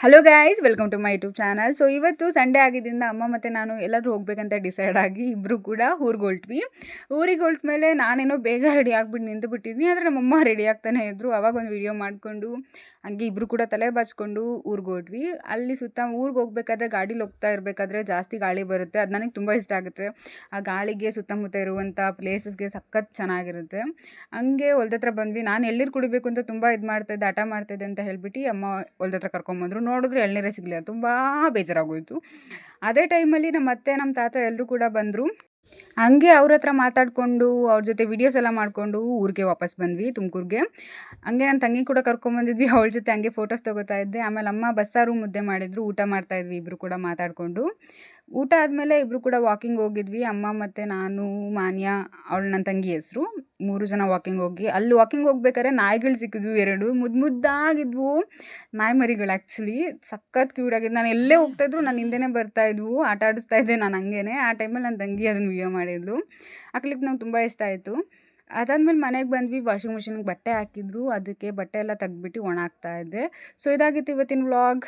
Hello guys, welcome to my YouTube channel. So ಇವತ್ತು Sunday ಆಗಿದ್ದರಿಂದ ಅಮ್ಮ ಮತ್ತು ನಾನು ಎಲ್ಲಾದರೂ ಹೋಗ್ಬೇಕಂತ ಡಿಸೈಡ್ ಆಗಿ ಇಬ್ಬರು ಕೂಡ ಊರಿಗೆ ಹೊರಟ್ವಿ. ಊರಿಗೆ ಹೊರಟ ಮೇಲೆ ನಾನೇನೋ ಬೇಗ ರೆಡಿ ಆಗಿಬಿಟ್ಟು ನಿಂತು ಬಿಟ್ಟಿದ್ವಿ. ಆದರೆ ನಮ್ಮಮ್ಮ ರೆಡಿ ಆಗ್ತಾನೆ ಇದ್ದರು. ಅವಾಗ ಒಂದು ವಿಡಿಯೋ ಮಾಡಿಕೊಂಡು ಹಂಗೆ ಇಬ್ಬರು ಕೂಡ ತಲೆ ಬಾಚ್ಕೊಂಡು ಊರಿಗೆ ಹೊರಟ್ವಿ. ಅಲ್ಲಿ ಊರಿಗೆ ಹೋಗ್ಬೇಕಾದ್ರೆ ಗಾಡೀಲಿ ಹೋಗ್ತಾ ಇರಬೇಕಾದ್ರೆ ಜಾಸ್ತಿ ಗಾಳಿ ಬರುತ್ತೆ. ಅದು ನನಗೆ ತುಂಬ ಇಷ್ಟ ಆಗುತ್ತೆ. ಆ ಗಾಳಿಗೆ ಸುತ್ತಮುತ್ತ ಇರುವಂಥ ಪ್ಲೇಸಸ್ಗೆ ಸಖತ್ ಚೆನ್ನಾಗಿರುತ್ತೆ. ಹಂಗೆ ಹೊಲ್ದ ಹತ್ರ ಬಂದ್ವಿ. ನಾನು ಎಳ್ನೀರು ಕುಡಿಬೇಕು ಅಂತ ತುಂಬ ಮಾಡ್ತಾಯಿದ್ದೆ, ಹಠ ಮಾಡ್ತಾಯಿದ್ದೆ ಅಂತ ಹೇಳ್ಬಿಟ್ಟು ಅಮ್ಮ ಹೊಲ್ದ ಹತ್ರ ಕರ್ಕೊಂಬಂದರು. ನೋಡಿದ್ರೆ ಎಳ್ನೀರೇ ಸಿಗಲಿಲ್ಲ. ತುಂಬ ಬೇಜಾರಾಗೋಯಿತು. ಅದೇ ಟೈಮಲ್ಲಿ ನಮ್ಮ ಅತ್ತೆ ನಮ್ಮ ತಾತ ಎಲ್ಲರೂ ಕೂಡ ಬಂದರು. ಹಂಗೆ ಅವ್ರ ಹತ್ರ ಮಾತಾಡಿಕೊಂಡು ಅವ್ರ ಜೊತೆ ವೀಡಿಯೋಸ್ ಎಲ್ಲ ಮಾಡಿಕೊಂಡು ಊರಿಗೆ ವಾಪಸ್ ಬಂದ್ವಿ, ತುಮಕೂರಿಗೆ. ಹಂಗೆ ನನ್ನ ತಂಗಿ ಕೂಡ ಕರ್ಕೊಂಬಂದಿದ್ವಿ. ಅವಳ ಜೊತೆ ಹಂಗೆ ಫೋಟೋಸ್ ತೊಗೋತಾ ಇದ್ದೆ. ಆಮೇಲೆ ಅಮ್ಮ ಬಸ್ಸಾರು ಮುದ್ದೆ ಮಾಡಿದ್ರು, ಊಟ ಮಾಡ್ತಾಯಿದ್ವಿ ಇಬ್ಬರು ಕೂಡ ಮಾತಾಡಿಕೊಂಡು. ಊಟ ಆದಮೇಲೆ ಇಬ್ಬರು ಕೂಡ ವಾಕಿಂಗ್ ಹೋಗಿದ್ವಿ. ಅಮ್ಮ ಮತ್ತು ನಾನು, ಮಾನ್ಯ, ಅವಳು ನನ್ನ ತಂಗಿ ಹೆಸರು, 3 ಜನ ವಾಕಿಂಗ್ ಹೋಗಿ. ಅಲ್ಲಿ ವಾಕಿಂಗ್ ಹೋಗ್ಬೇಕಾದ್ರೆ ನಾಯಿಗಳು ಸಿಕ್ಕಿದ್ವು 2 ಮುದ್ದಾಗಿದ್ವು. ನಾಯಿ ಮರಿಗಳು ಆ್ಯಕ್ಚುಲಿ ಸಖತ್ ಕ್ಯೂಟ್ ಆಗಿದ್ದು. ನಾನು ಎಲ್ಲೇ ಹೋಗ್ತಾಯಿದ್ರು ನನ್ನ ಹಿಂದೆನೇ ಬರ್ತಾಯಿದ್ವು. ಆಟ ಆಡಿಸ್ತಾ ಇದ್ದೆ ನಾನು ಹಂಗೇನೆ. ಆ ಟೈಮಲ್ಲಿ ನನ್ನ ತಂಗಿ ಅದನ್ನು ವಿಡಿಯೋ ಮಾಡಿದ್ಲು. ಆ ಕ್ಲಿಪ್ ನಂಗೆ ತುಂಬ ಇಷ್ಟ ಆಯಿತು. ಅದಾದಮೇಲೆ ಮನೆಗೆ ಬಂದ್ವಿ. ವಾಷಿಂಗ್ ಮಿಷಿನ್ಗೆ ಬಟ್ಟೆ ಹಾಕಿದ್ರು, ಅದಕ್ಕೆ ಬಟ್ಟೆ ಎಲ್ಲ ತೆಗ್ದುಬಿಟ್ಟು ಒಣ ಹಾಕ್ತಾ ಇದ್ದೆ. ಸೊ ಇದಾಗಿತ್ತು ಇವತ್ತಿನ ವ್ಲಾಗ್.